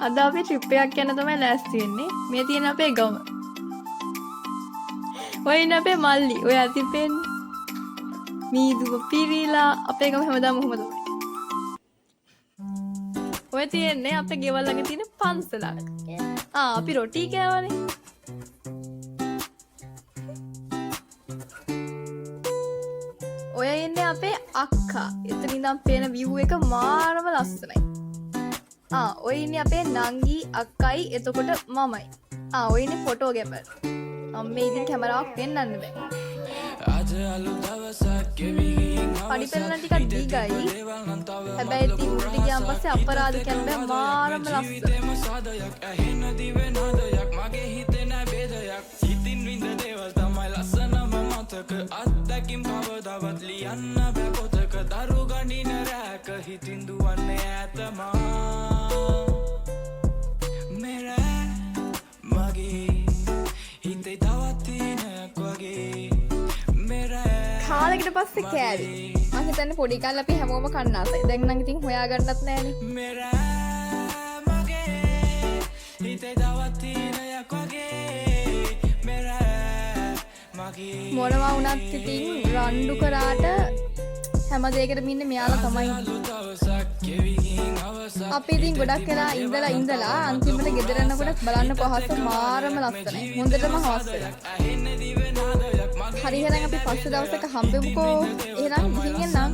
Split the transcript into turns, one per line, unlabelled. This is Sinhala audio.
අද අපි ට්‍රිප් එකක් යන්න තමයි ලෑස්ති වෙන්නේ. මේ තියෙන අපේ ගම. ඔය ඉන්න අපේ මල්ලි. ඔය අතිපෙන්නේ. මීදුව පිරීලා අපේ ගම හැමදාම කොහමද? ඔය තියෙන්නේ අපේ ගෙවල් ළඟ තියෙන පන්සලක. අපි රොටි කෑවනේ. ඔය ඉන්නේ අපේ අක්කා. එතන ඉඳන් පේන view එක මාරම ලස්සනයි. ඔය ඉන්නේ අපේ නංගි අක්කයි එතකොට මමයි. ඔය ඉන්නේ ෆොටෝ ගැමර්. අම්මේ ඉතින් කැමරාවක් පෙන්වන්න බෑ. පඩිපෙළන ටිකක් දීගයි. හැබැයි ඉතින් උඩට ගියාන් පස්සේ අපරාධ කියන්න බෑ මාරම ලස්සන. අත්දැකීම් කවදාවත් ලියන්න බෑ පොතක දරු ගණින රැක හිතින් දුවන්නේ ඇතමා මෙරෑ මගේ හිතේ තවත් තිනක් වගේ මෙරෑ කාලෙකට පස්සේ කෑවි මං හිතන්නේ පොඩි කාලේ අපි හැමෝම කන්න ආසයි දැන් නම් ඉතින් හොයාගන්නත් නෑනේ මෙරෑ මගේ හිතේ තවත් තිනක් වගේ මෙරෑ මොනවා වුණත් ඉතින් රණ්ඩු කරාට හැම දෙයකටම ඉන්නේ මෙයාලා තමයි. අපි ඉතින් ගොඩක් වෙලා ඉඳලා අන්තිමට ගෙදර යනකොට බලන්න පහස මාරම ලස්සනයි. හොඳටම හවස් වෙලා. හරි එහෙනම් අපි පස්සේ දවසක හම්බෙමුකෝ. එහෙනම් ගිහින් එන්නම්.